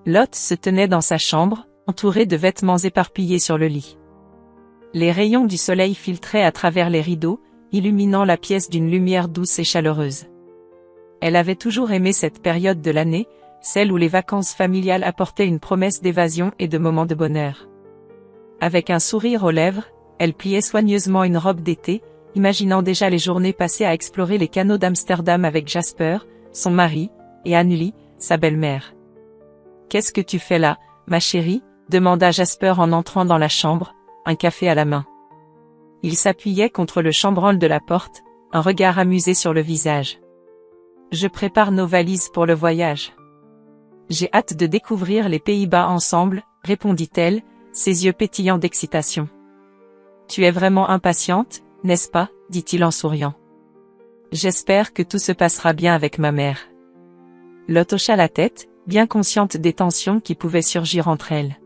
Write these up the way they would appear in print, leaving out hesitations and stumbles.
Lot se tenait dans sa chambre, entouré de vêtements éparpillés sur le lit. Les rayons du soleil filtraient à travers les rideaux, illuminant la pièce d'une lumière douce et chaleureuse. Elle avait toujours aimé cette période de l'année, celle où les vacances familiales apportaient une promesse d'évasion et de moments de bonheur. Avec un sourire aux lèvres, elle pliait soigneusement une robe d'été, imaginant déjà les journées passées à explorer les canaux d'Amsterdam avec Jasper, son mari, et Anneli, sa belle-mère. « Qu'est-ce que tu fais là, ma chérie ?» demanda Jasper en entrant dans la chambre, un café à la main. Il s'appuyait contre le chambranle de la porte, un regard amusé sur le visage. « Je prépare nos valises pour le voyage. J'ai hâte de découvrir les Pays-Bas ensemble, répondit-elle, ses yeux pétillants d'excitation. « Tu es vraiment impatiente, n'est-ce pas ?» dit-il en souriant. « J'espère que tout se passera bien avec ma mère. » Lot hocha la tête, bien consciente des tensions qui pouvaient surgir entre elles.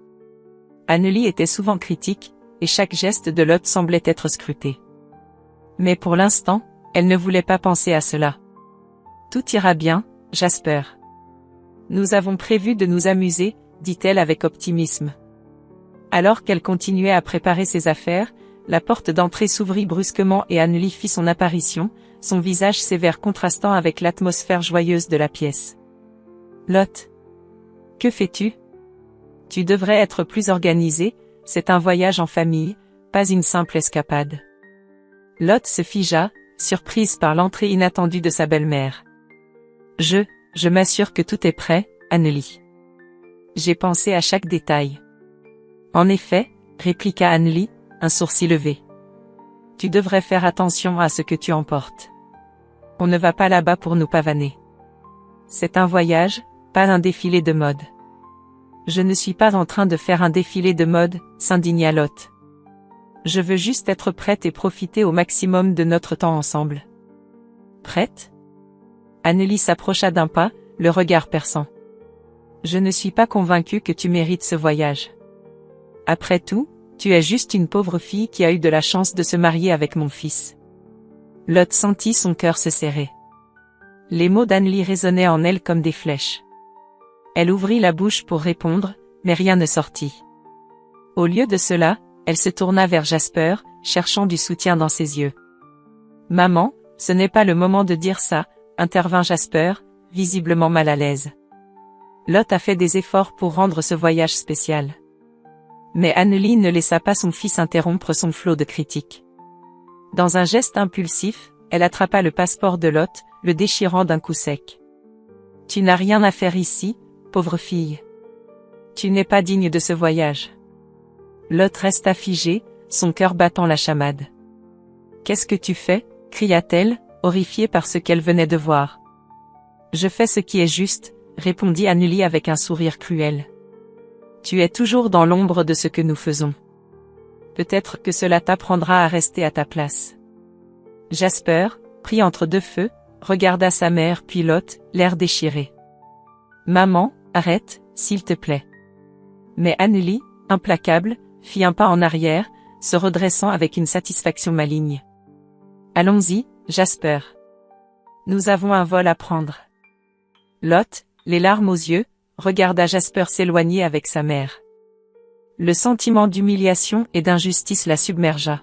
Anneli était souvent critique, et chaque geste de Lot semblait être scruté. Mais pour l'instant, elle ne voulait pas penser à cela. « Tout ira bien, Jasper. Nous avons prévu de nous amuser, dit-elle avec optimisme. Alors qu'elle continuait à préparer ses affaires, la porte d'entrée s'ouvrit brusquement et Anneli fit son apparition, son visage sévère contrastant avec l'atmosphère joyeuse de la pièce. « Lot. Que fais-tu ? Tu devrais être plus organisé, c'est un voyage en famille, pas une simple escapade. » Lot se figea, surprise par l'entrée inattendue de sa belle-mère. « Je m'assure que tout est prêt, Anneli. J'ai pensé à chaque détail. » « En effet, » répliqua Anneli, un sourcil levé. « Tu devrais faire attention à ce que tu emportes. On ne va pas là-bas pour nous pavaner. C'est un voyage, pas un défilé de mode. » « Je ne suis pas en train de faire un défilé de mode, » s'indigna Lot. « Je veux juste être prête et profiter au maximum de notre temps ensemble. » « Prête ?» Anneli s'approcha d'un pas, le regard perçant. « Je ne suis pas convaincue que tu mérites ce voyage. Après tout, tu es juste une pauvre fille qui a eu de la chance de se marier avec mon fils. » Lot sentit son cœur se serrer. Les mots d'Anneli résonnaient en elle comme des flèches. Elle ouvrit la bouche pour répondre, mais rien ne sortit. Au lieu de cela, elle se tourna vers Jasper, cherchant du soutien dans ses yeux. « Maman, ce n'est pas le moment de dire ça, » intervint Jasper, visiblement mal à l'aise. Lot a fait des efforts pour rendre ce voyage spécial. Mais Anneli ne laissa pas son fils interrompre son flot de critiques. Dans un geste impulsif, elle attrapa le passeport de Lot, le déchirant d'un coup sec. « Tu n'as rien à faire ici, pauvre fille. Tu n'es pas digne de ce voyage. » Lot resta figé, son cœur battant la chamade. « Qu'est-ce que tu fais ?» cria-t-elle, horrifiée par ce qu'elle venait de voir. « Je fais ce qui est juste, » répondit Anneli avec un sourire cruel. « Tu es toujours dans l'ombre de ce que nous faisons. Peut-être que cela t'apprendra à rester à ta place. » Jasper, pris entre deux feux, regarda sa mère puis Lot, l'air déchiré. « Maman, arrête, s'il te plaît. » Mais Anneli, implacable, fit un pas en arrière, se redressant avec une satisfaction maligne. « Allons-y, Jasper. Nous avons un vol à prendre. » Lot, les larmes aux yeux, regarda Jasper s'éloigner avec sa mère. Le sentiment d'humiliation et d'injustice la submergea.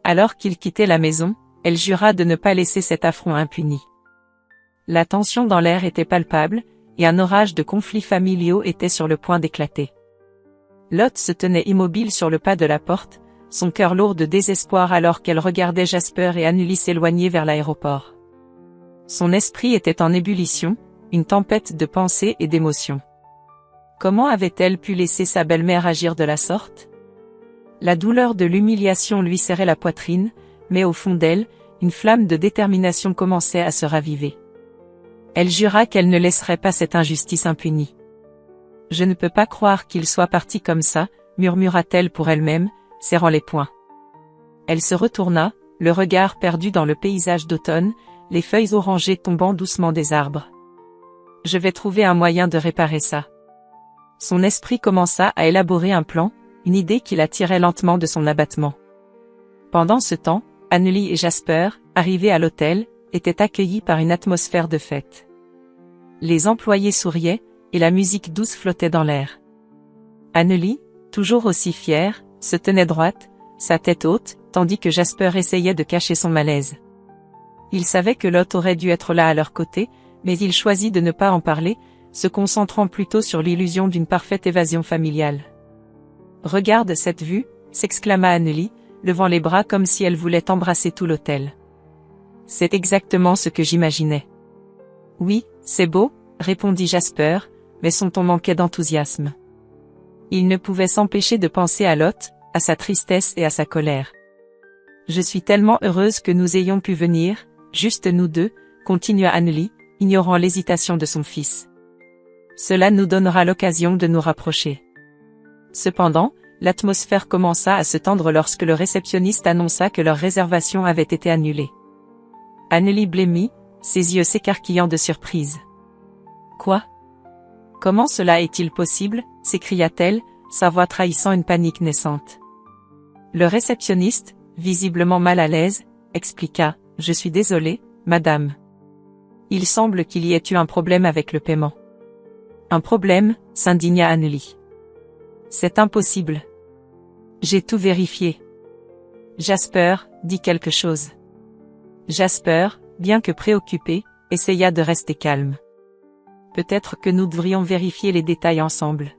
Alors qu'il quittait la maison, elle jura de ne pas laisser cet affront impuni. La tension dans l'air était palpable, et un orage de conflits familiaux était sur le point d'éclater. Lot se tenait immobile sur le pas de la porte, son cœur lourd de désespoir alors qu'elle regardait Jasper et Anneli s'éloigner vers l'aéroport. Son esprit était en ébullition, une tempête de pensées et d'émotions. Comment avait-elle pu laisser sa belle-mère agir de la sorte? La douleur de l'humiliation lui serrait la poitrine, mais au fond d'elle, une flamme de détermination commençait à se raviver. Elle jura qu'elle ne laisserait pas cette injustice impunie. « Je ne peux pas croire qu'il soit parti comme ça, » murmura-t-elle pour elle-même, serrant les poings. Elle se retourna, le regard perdu dans le paysage d'automne, les feuilles orangées tombant doucement des arbres. « Je vais trouver un moyen de réparer ça. » Son esprit commença à élaborer un plan, une idée qui la tirait lentement de son abattement. Pendant ce temps, Anneli et Jasper, arrivés à l'hôtel, étaient accueillis par une atmosphère de fête. Les employés souriaient, et la musique douce flottait dans l'air. Annelie, toujours aussi fière, se tenait droite, sa tête haute, tandis que Jasper essayait de cacher son malaise. Il savait que Lot aurait dû être là à leur côté, mais il choisit de ne pas en parler, se concentrant plutôt sur l'illusion d'une parfaite évasion familiale. « Regarde cette vue !» s'exclama Annelie, levant les bras comme si elle voulait embrasser tout l'hôtel. « C'est exactement ce que j'imaginais. »« Oui, c'est beau, » répondit Jasper, mais son ton manquait d'enthousiasme. Il ne pouvait s'empêcher de penser à Lot, à sa tristesse et à sa colère. « Je suis tellement heureuse que nous ayons pu venir, juste nous deux, » continua Annelie, ignorant l'hésitation de son fils. « Cela nous donnera l'occasion de nous rapprocher. » Cependant, l'atmosphère commença à se tendre lorsque le réceptionniste annonça que leur réservation avait été annulée. Annelie blêmit, ses yeux s'écarquillant de surprise. « Quoi? Comment cela est-il possible ?» s'écria-t-elle, sa voix trahissant une panique naissante. Le réceptionniste, visiblement mal à l'aise, expliqua « Je suis désolé, madame. Il semble qu'il y ait eu un problème avec le paiement. » « Un problème ?» s'indigna Annelie. « C'est impossible. J'ai tout vérifié. » Jasper, dit quelque chose. Jasper, bien que préoccupé, essaya de rester calme. « Peut-être que nous devrions vérifier les détails ensemble.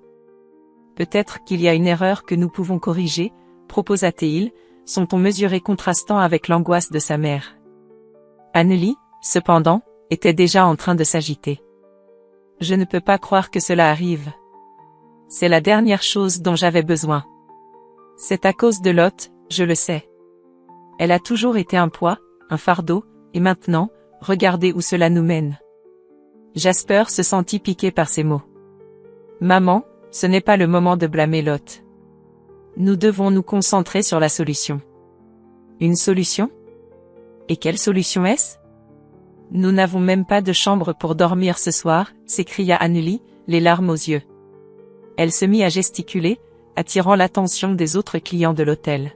Peut-être qu'il y a une erreur que nous pouvons corriger, proposa-t-il, son ton mesuré contrastant avec l'angoisse de sa mère. Annelie, cependant, était déjà en train de s'agiter. « Je ne peux pas croire que cela arrive. C'est la dernière chose dont j'avais besoin. C'est à cause de Lot, je le sais. Elle a toujours été un poids, un fardeau, et maintenant, regardez où cela nous mène. » Jasper se sentit piqué par ces mots. « Maman, ce n'est pas le moment de blâmer Lot. Nous devons nous concentrer sur la solution. » « Une solution? Et quelle solution est-ce? Nous n'avons même pas de chambre pour dormir ce soir, » s'écria Annelie, les larmes aux yeux. Elle se mit à gesticuler, attirant l'attention des autres clients de l'hôtel.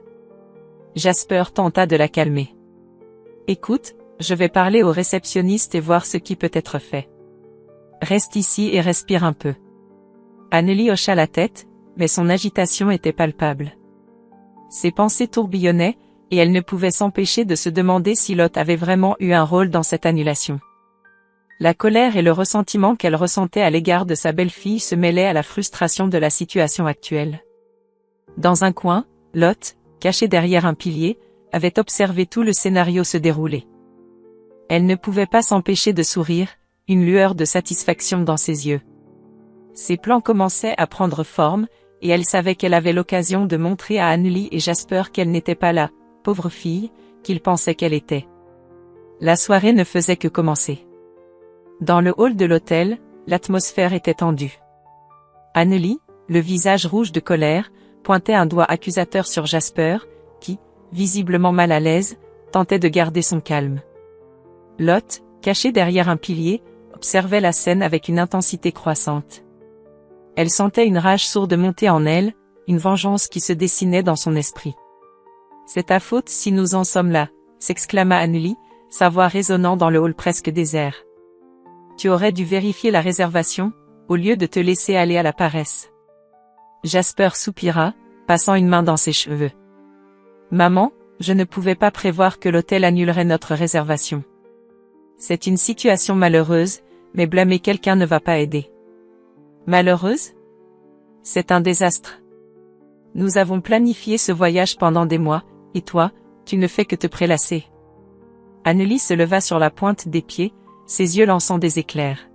Jasper tenta de la calmer. « Écoute, je vais parler au réceptionniste et voir ce qui peut être fait. Reste ici et respire un peu. » Annelie hocha la tête, mais son agitation était palpable. Ses pensées tourbillonnaient, et elle ne pouvait s'empêcher de se demander si Lot avait vraiment eu un rôle dans cette annulation. La colère et le ressentiment qu'elle ressentait à l'égard de sa belle-fille se mêlaient à la frustration de la situation actuelle. Dans un coin, Lot, caché derrière un pilier, avait observé tout le scénario se dérouler. Elle ne pouvait pas s'empêcher de sourire, une lueur de satisfaction dans ses yeux. Ses plans commençaient à prendre forme, et elle savait qu'elle avait l'occasion de montrer à Annelie et Jasper qu'elle n'était pas là, pauvre fille, qu'ils pensaient qu'elle était. La soirée ne faisait que commencer. Dans le hall de l'hôtel, l'atmosphère était tendue. Annelie, le visage rouge de colère, pointait un doigt accusateur sur Jasper, qui, visiblement mal à l'aise, tentait de garder son calme. Lot, caché derrière un pilier, observait la scène avec une intensité croissante. Elle sentait une rage sourde monter en elle, une vengeance qui se dessinait dans son esprit. « C'est ta faute si nous en sommes là », s'exclama Annelie, sa voix résonnant dans le hall presque désert. « Tu aurais dû vérifier la réservation, au lieu de te laisser aller à la paresse. » Jasper soupira, passant une main dans ses cheveux. « Maman, je ne pouvais pas prévoir que l'hôtel annulerait notre réservation. C'est une situation malheureuse, mais blâmer quelqu'un ne va pas aider. » Malheureuse? C'est un désastre. Nous avons planifié ce voyage pendant des mois, et toi, tu ne fais que te prélasser. Annelie se leva sur la pointe des pieds, ses yeux lançant des éclairs.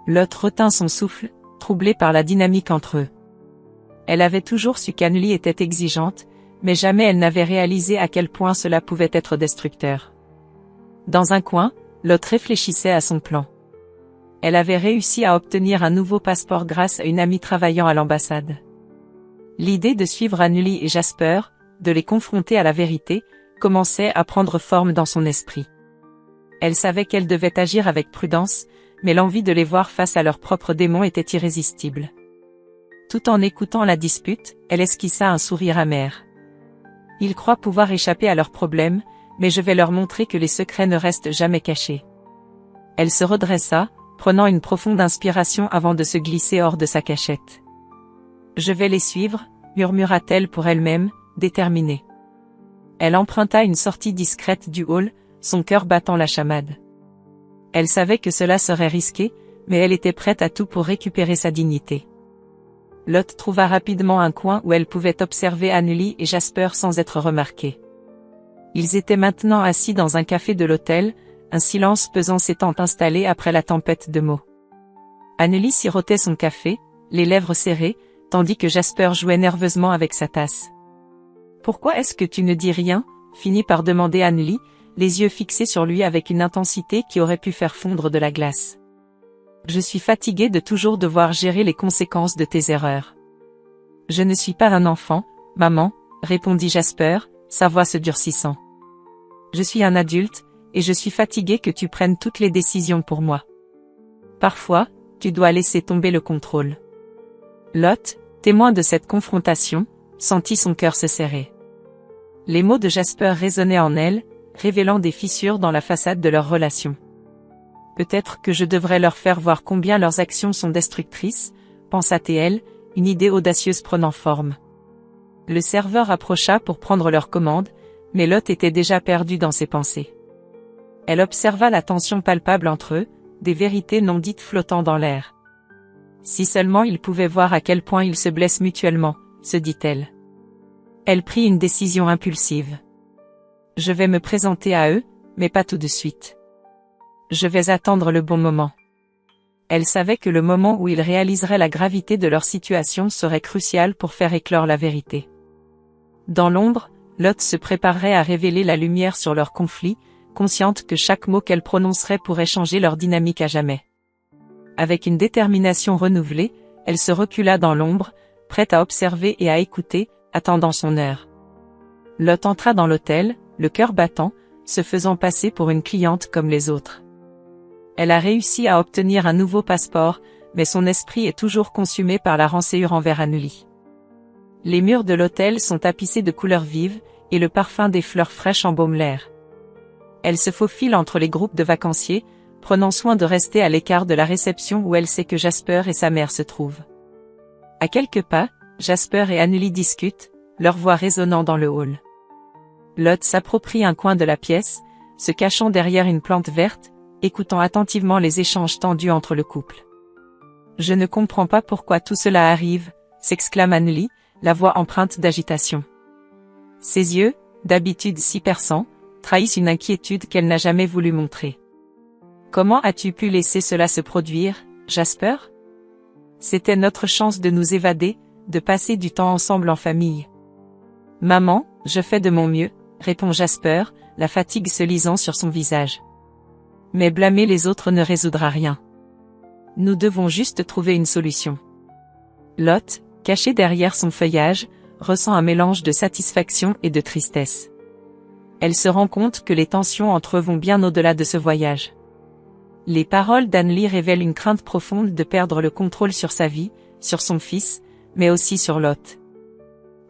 Lot retint son souffle, troublé par la dynamique entre eux. Elle avait toujours su qu'Annelie était exigeante, mais jamais elle n'avait réalisé à quel point cela pouvait être destructeur. Dans un coin, Lot réfléchissait à son plan. Elle avait réussi à obtenir un nouveau passeport grâce à une amie travaillant à l'ambassade. L'idée de suivre Annelie et Jasper, de les confronter à la vérité, commençait à prendre forme dans son esprit. Elle savait qu'elle devait agir avec prudence, mais l'envie de les voir face à leurs propres démons était irrésistible. Tout en écoutant la dispute, elle esquissa un sourire amer. Ils croient pouvoir échapper à leurs problèmes, mais je vais leur montrer que les secrets ne restent jamais cachés. Elle se redressa, prenant une profonde inspiration avant de se glisser hors de sa cachette. « Je vais les suivre », murmura-t-elle pour elle-même, déterminée. Elle emprunta une sortie discrète du hall, son cœur battant la chamade. Elle savait que cela serait risqué, mais elle était prête à tout pour récupérer sa dignité. Lot trouva rapidement un coin où elle pouvait observer Anneli et Jasper sans être remarqués. Ils étaient maintenant assis dans un café de l'hôtel, un silence pesant s'étant installé après la tempête de mots. Anneli sirotait son café, les lèvres serrées, tandis que Jasper jouait nerveusement avec sa tasse. « Pourquoi est-ce que tu ne dis rien ?» finit par demander Anneli, les yeux fixés sur lui avec une intensité qui aurait pu faire fondre de la glace. « Je suis fatiguée de toujours devoir gérer les conséquences de tes erreurs. »« Je ne suis pas un enfant, maman, » répondit Jasper, sa voix se durcissant. « Je suis un adulte, et je suis fatiguée que tu prennes toutes les décisions pour moi. Parfois, tu dois laisser tomber le contrôle. » Lot, témoin de cette confrontation, sentit son cœur se serrer. Les mots de Jasper résonnaient en elle, révélant des fissures dans la façade de leur relation. Peut-être que je devrais leur faire voir combien leurs actions sont destructrices, pensa-t-elle, une idée audacieuse prenant forme. Le serveur approcha pour prendre leur commande, mais Lot était déjà perdu dans ses pensées. Elle observa la tension palpable entre eux, des vérités non dites flottant dans l'air. Si seulement ils pouvaient voir à quel point ils se blessent mutuellement, se dit-elle. Elle prit une décision impulsive. Je vais me présenter à eux, mais pas tout de suite. Je vais attendre le bon moment. Elle savait que le moment où ils réaliseraient la gravité de leur situation serait crucial pour faire éclore la vérité. Dans l'ombre, Lot se préparerait à révéler la lumière sur leur conflit, consciente que chaque mot qu'elle prononcerait pourrait changer leur dynamique à jamais. Avec une détermination renouvelée, elle se recula dans l'ombre, prête à observer et à écouter, attendant son heure. Lot entra dans l'hôtel, le cœur battant, se faisant passer pour une cliente comme les autres. Elle a réussi à obtenir un nouveau passeport, mais son esprit est toujours consumé par la rançéure envers Anneli. Les murs de l'hôtel sont tapissés de couleurs vives, et le parfum des fleurs fraîches embaume l'air. Elle se faufile entre les groupes de vacanciers, prenant soin de rester à l'écart de la réception où elle sait que Jasper et sa mère se trouvent. À quelques pas, Jasper et Anneli discutent, leur voix résonnant dans le hall. Lot s'approprie un coin de la pièce, se cachant derrière une plante verte, écoutant attentivement les échanges tendus entre le couple. « Je ne comprends pas pourquoi tout cela arrive », s'exclame Anneli, la voix empreinte d'agitation. Ses yeux, d'habitude si perçants, trahissent une inquiétude qu'elle n'a jamais voulu montrer. « Comment as-tu pu laisser cela se produire, Jasper ? C'était notre chance de nous évader, de passer du temps ensemble en famille. »« Maman, je fais de mon mieux, » répond Jasper, la fatigue se lisant sur son visage. « Mais blâmer les autres ne résoudra rien. Nous devons juste trouver une solution. » Lot, caché derrière son feuillage, ressent un mélange de satisfaction et de tristesse. Elle se rend compte que les tensions entre eux vont bien au-delà de ce voyage. Les paroles d'Anneli révèlent une crainte profonde de perdre le contrôle sur sa vie, sur son fils, mais aussi sur Lot.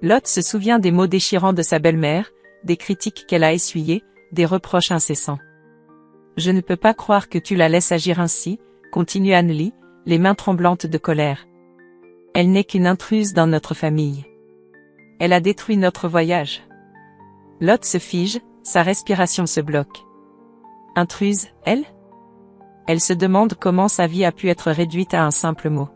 Lot se souvient des mots déchirants de sa belle-mère, des critiques qu'elle a essuyées, des reproches incessants. « Je ne peux pas croire que tu la laisses agir ainsi », continue Anneli, les mains tremblantes de colère. « Elle n'est qu'une intruse dans notre famille. Elle a détruit notre voyage. » Lot se fige, sa respiration se bloque. Intruse, elle ? Elle se demande comment sa vie a pu être réduite à un simple mot.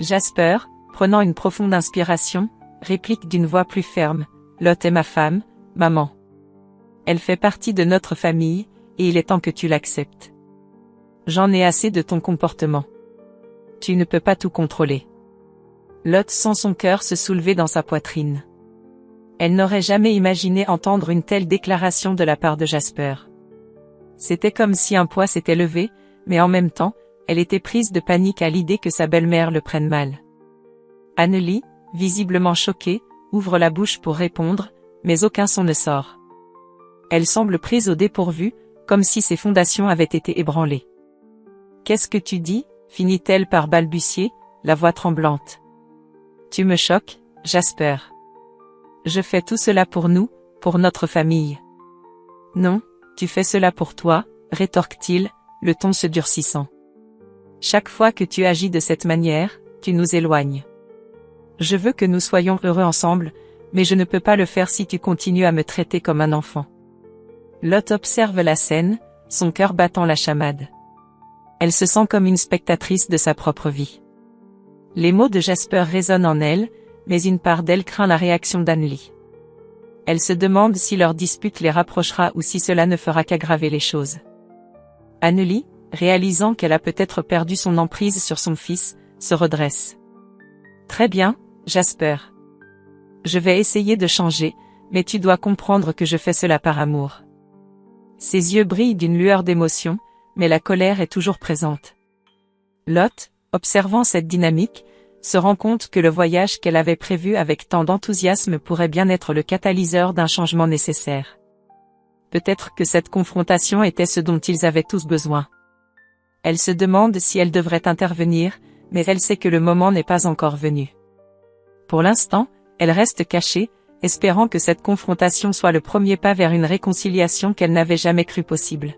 Jasper, prenant une profonde inspiration, réplique d'une voix plus ferme, « Lot est ma femme, maman. Elle fait partie de notre famille, et il est temps que tu l'acceptes. J'en ai assez de ton comportement. Tu ne peux pas tout contrôler. » Lot sent son cœur se soulever dans sa poitrine. Elle n'aurait jamais imaginé entendre une telle déclaration de la part de Jasper. C'était comme si un poids s'était levé, mais en même temps, elle était prise de panique à l'idée que sa belle-mère le prenne mal. Anneli, visiblement choquée, ouvre la bouche pour répondre, mais aucun son ne sort. Elle semble prise au dépourvu, comme si ses fondations avaient été ébranlées. « Qu'est-ce que tu dis ?» finit-elle par balbutier, la voix tremblante. « Tu me choques, Jasper. Je fais tout cela pour nous, pour notre famille. »« Non, tu fais cela pour toi, » rétorque-t-il, le ton se durcissant. Chaque fois que tu agis de cette manière, tu nous éloignes. Je veux que nous soyons heureux ensemble, mais je ne peux pas le faire si tu continues à me traiter comme un enfant. Lot observe la scène, son cœur battant la chamade. Elle se sent comme une spectatrice de sa propre vie. Les mots de Jasper résonnent en elle, mais une part d'elle craint la réaction d'Anneli. Elle se demande si leur dispute les rapprochera ou si cela ne fera qu'aggraver les choses. Anneli, réalisant qu'elle a peut-être perdu son emprise sur son fils, se redresse. Très bien, Jasper. Je vais essayer de changer, mais tu dois comprendre que je fais cela par amour. Ses yeux brillent d'une lueur d'émotion, mais la colère est toujours présente. Lot, observant cette dynamique, se rend compte que le voyage qu'elle avait prévu avec tant d'enthousiasme pourrait bien être le catalyseur d'un changement nécessaire. Peut-être que cette confrontation était ce dont ils avaient tous besoin. Elle se demande si elle devrait intervenir, mais elle sait que le moment n'est pas encore venu. Pour l'instant, elle reste cachée, espérant que cette confrontation soit le premier pas vers une réconciliation qu'elle n'avait jamais cru possible.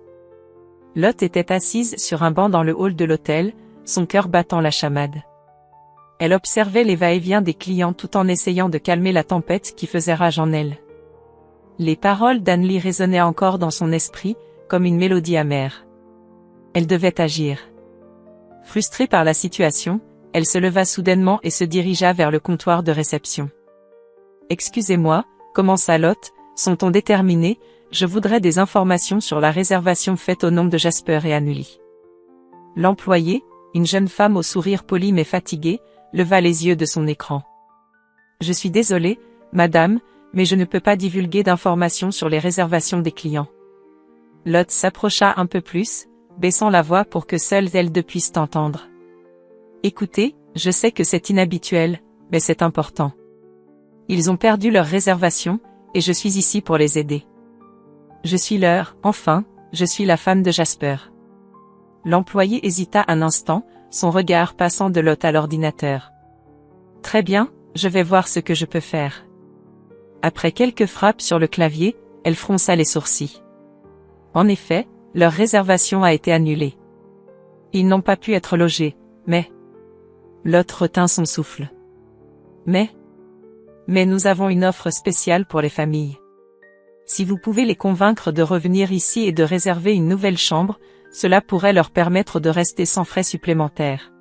Lot était assise sur un banc dans le hall de l'hôtel, son cœur battant la chamade. Elle observait les va-et-vient des clients tout en essayant de calmer la tempête qui faisait rage en elle. Les paroles d'Anneli résonnaient encore dans son esprit, comme une mélodie amère. Elle devait agir. Frustrée par la situation, elle se leva soudainement et se dirigea vers le comptoir de réception. « Excusez-moi, commença Lot, son ton déterminé, je voudrais des informations sur la réservation faite au nom de Jasper et Anneli. » L'employée, une jeune femme au sourire poli mais fatigué, leva les yeux de son écran. « Je suis désolée, madame, mais je ne peux pas divulguer d'informations sur les réservations des clients. » Lot s'approcha un peu plus, baissant la voix pour que seules elles deux puissent entendre. « Écoutez, je sais que c'est inhabituel, mais c'est important. Ils ont perdu leur réservation, et je suis ici pour les aider. Je suis je suis la femme de Jasper. » L'employé hésita un instant, son regard passant de Lot à l'ordinateur. « Très bien, je vais voir ce que je peux faire. » Après quelques frappes sur le clavier, elle fronça les sourcils. En effet, leur réservation a été annulée. Ils n'ont pas pu être logés, mais... Lot retint son souffle. Mais nous avons une offre spéciale pour les familles. Si vous pouvez les convaincre de revenir ici et de réserver une nouvelle chambre, cela pourrait leur permettre de rester sans frais supplémentaires.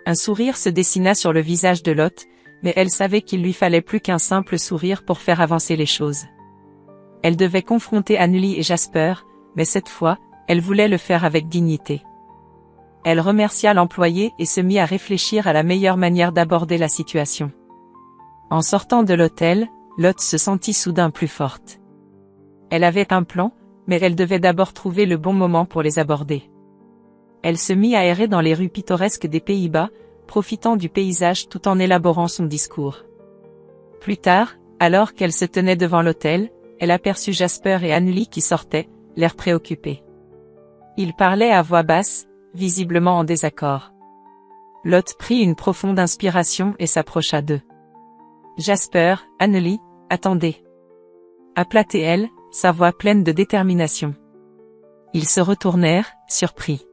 Un sourire se dessina sur le visage de Lot, mais elle savait qu'il lui fallait plus qu'un simple sourire pour faire avancer les choses. Elle devait confronter Anneli et Jasper, mais cette fois, elle voulait le faire avec dignité. Elle remercia l'employé et se mit à réfléchir à la meilleure manière d'aborder la situation. En sortant de l'hôtel, Lot se sentit soudain plus forte. Elle avait un plan, mais elle devait d'abord trouver le bon moment pour les aborder. Elle se mit à errer dans les rues pittoresques des Pays-Bas, profitant du paysage tout en élaborant son discours. Plus tard, alors qu'elle se tenait devant l'hôtel, elle aperçut Jasper et Anneli qui sortaient, l'air préoccupés. Ils parlaient à voix basse, visiblement en désaccord. Lot prit une profonde inspiration et s'approcha d'eux. « Jasper, Anneli, attendez. » Appela-t-elle, sa voix pleine de détermination. Ils se retournèrent, surpris.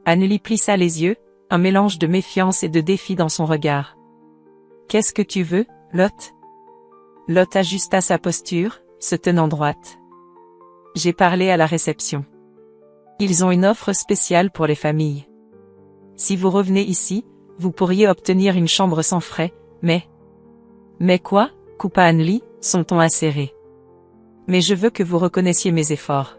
Anneli plissa les yeux, un mélange de méfiance et de défi dans son regard. « Qu'est-ce que tu veux, Lot ?» Lot ajusta sa posture, se tenant droite. « J'ai parlé à la réception. Ils ont une offre spéciale pour les familles. Si vous revenez ici, vous pourriez obtenir une chambre sans frais, mais... » « Mais quoi ?» coupa Anneli, son ton acéré. « Mais je veux que vous reconnaissiez mes efforts.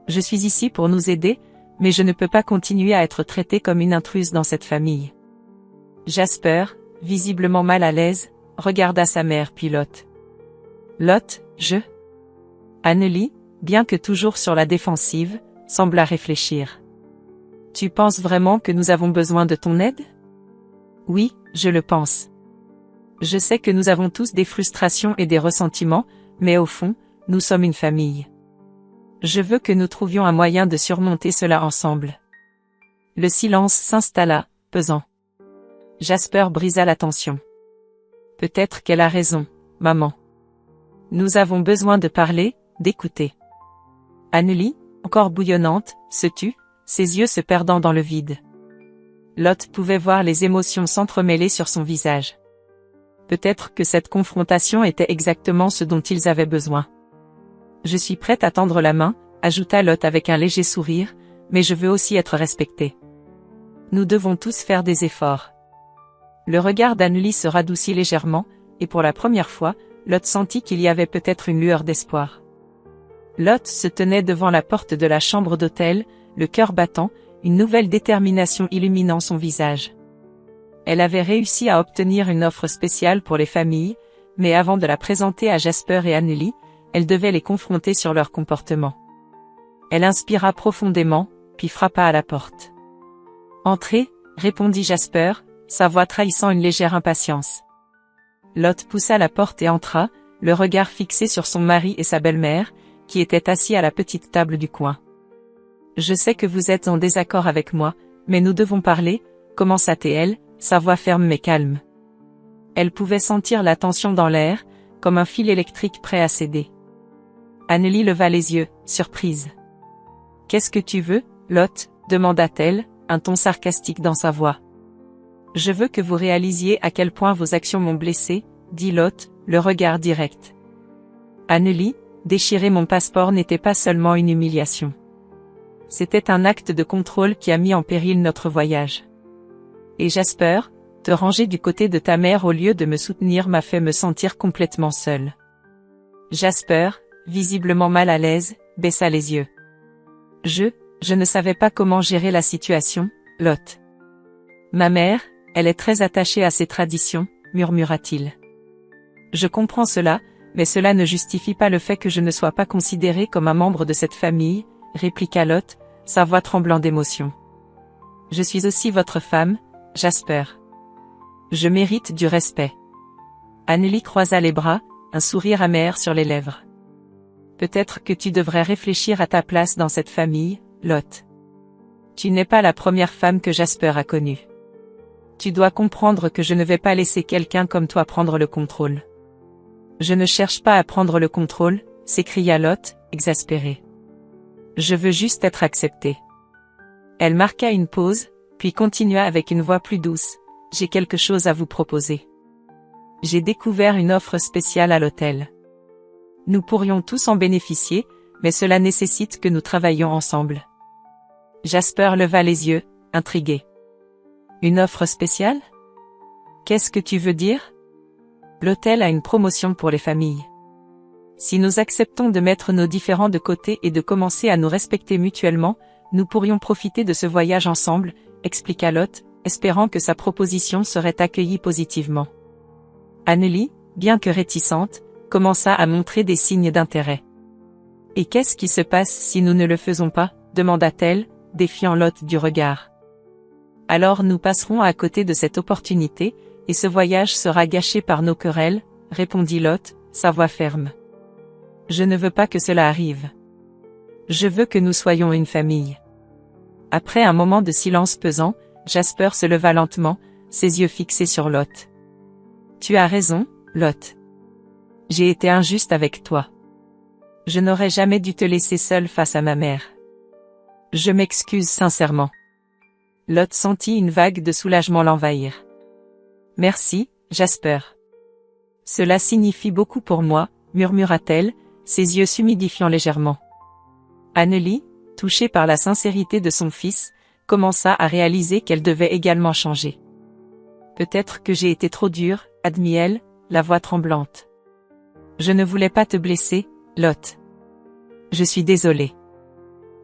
Je suis ici pour nous aider, mais je ne peux pas continuer à être traitée comme une intruse dans cette famille. » Jasper, visiblement mal à l'aise, regarda sa mère puis Lot. « Lot, Anneli, bien que toujours sur la défensive, sembla réfléchir. « Tu penses vraiment que nous avons besoin de ton aide ? » ?»« Oui, je le pense. Je sais que nous avons tous des frustrations et des ressentiments, mais au fond, nous sommes une famille. Je veux que nous trouvions un moyen de surmonter cela ensemble. » Le silence s'installa, pesant. Jasper brisa la tension. « Peut-être qu'elle a raison, maman. Nous avons besoin de parler, d'écouter. » Anneli, encore bouillonnante, se tut, ses yeux se perdant dans le vide. Lot pouvait voir les émotions s'entremêler sur son visage. Peut-être que cette confrontation était exactement ce dont ils avaient besoin. Je suis prête à tendre la main, ajouta Lot avec un léger sourire, mais je veux aussi être respectée. Nous devons tous faire des efforts. Le regard d'Anneli se radoucit légèrement, et pour la première fois, Lot sentit qu'il y avait peut-être une lueur d'espoir. Lot se tenait devant la porte de la chambre d'hôtel, le cœur battant, une nouvelle détermination illuminant son visage. Elle avait réussi à obtenir une offre spéciale pour les familles, mais avant de la présenter à Jasper et Anneli, elle devait les confronter sur leur comportement. Elle inspira profondément, puis frappa à la porte. « Entrez » répondit Jasper, sa voix trahissant une légère impatience. Lot poussa la porte et entra, le regard fixé sur son mari et sa belle-mère, qui étaient assis à la petite table du coin. « Je sais que vous êtes en désaccord avec moi, mais nous devons parler, » commença-t-elle, sa voix ferme mais calme. Elle pouvait sentir la tension dans l'air, comme un fil électrique prêt à céder. Anneli leva les yeux, surprise. « Qu'est-ce que tu veux, Lot ?» demanda-t-elle, un ton sarcastique dans sa voix. « Je veux que vous réalisiez à quel point vos actions m'ont blessé, » dit Lot, le regard direct. « Anneli, déchirer mon passeport n'était pas seulement une humiliation. C'était un acte de contrôle qui a mis en péril notre voyage. Et Jasper, te ranger du côté de ta mère au lieu de me soutenir m'a fait me sentir complètement seule. » Jasper, visiblement mal à l'aise, baissa les yeux. « Je ne savais pas comment gérer la situation, Lot. Ma mère, elle est très attachée à ses traditions, » murmura-t-il. « Je comprends cela, mais cela ne justifie pas le fait que je ne sois pas considéré comme un membre de cette famille, » répliqua Lot, sa voix tremblant d'émotion. « Je suis aussi votre femme, Jasper. Je mérite du respect. » Anneli croisa les bras, un sourire amer sur les lèvres. « Peut-être que tu devrais réfléchir à ta place dans cette famille, Lot. Tu n'es pas la première femme que Jasper a connue. Tu dois comprendre que je ne vais pas laisser quelqu'un comme toi prendre le contrôle. »« Je ne cherche pas à prendre le contrôle, » s'écria Lot, exaspéré. « Je veux juste être acceptée. » Elle marqua une pause, puis continua avec une voix plus douce. « J'ai quelque chose à vous proposer. J'ai découvert une offre spéciale à l'hôtel. Nous pourrions tous en bénéficier, mais cela nécessite que nous travaillions ensemble. » Jasper leva les yeux, intrigué. « Une offre spéciale ? Qu'est-ce que tu veux dire ? » L'hôtel a une promotion pour les familles. Si nous acceptons de mettre nos différends de côté et de commencer à nous respecter mutuellement, nous pourrions profiter de ce voyage ensemble, expliqua Lot, espérant que sa proposition serait accueillie positivement. Anneli, bien que réticente, commença à montrer des signes d'intérêt. « Et qu'est-ce qui se passe si nous ne le faisons pas ? » demanda-t-elle, défiant Lot du regard. « Alors nous passerons à côté de cette opportunité, et ce voyage sera gâché par nos querelles, » répondit Lot, sa voix ferme. « Je ne veux pas que cela arrive. Je veux que nous soyons une famille. » Après un moment de silence pesant, Jasper se leva lentement, ses yeux fixés sur Lot. « Tu as raison, Lot. J'ai été injuste avec toi. Je n'aurais jamais dû te laisser seule face à ma mère. Je m'excuse sincèrement. » Lot sentit une vague de soulagement l'envahir. « Merci, Jasper. Cela signifie beaucoup pour moi, » murmura-t-elle, ses yeux s'humidifiant légèrement. Anneli, touchée par la sincérité de son fils, commença à réaliser qu'elle devait également changer. « Peut-être que j'ai été trop dure, » admit-elle, la voix tremblante. « Je ne voulais pas te blesser, Lot. Je suis désolée. »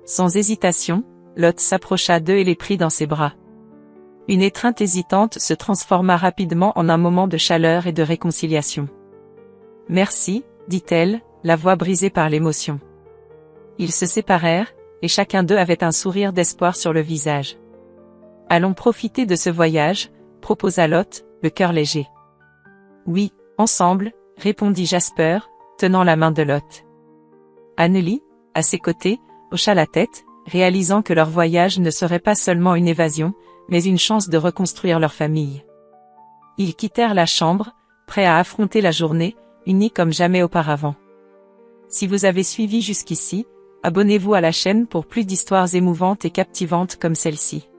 Sans hésitation, Lot s'approcha d'eux et les prit dans ses bras. Une étreinte hésitante se transforma rapidement en un moment de chaleur et de réconciliation. « Merci, » dit-elle, la voix brisée par l'émotion. Ils se séparèrent, et chacun d'eux avait un sourire d'espoir sur le visage. « Allons profiter de ce voyage, » proposa Lot, le cœur léger. « Oui, ensemble, » répondit Jasper, tenant la main de Lot. Anneli, à ses côtés, hocha la tête, réalisant que leur voyage ne serait pas seulement une évasion, mais une chance de reconstruire leur famille. Ils quittèrent la chambre, prêts à affronter la journée, unis comme jamais auparavant. Si vous avez suivi jusqu'ici, abonnez-vous à la chaîne pour plus d'histoires émouvantes et captivantes comme celle-ci.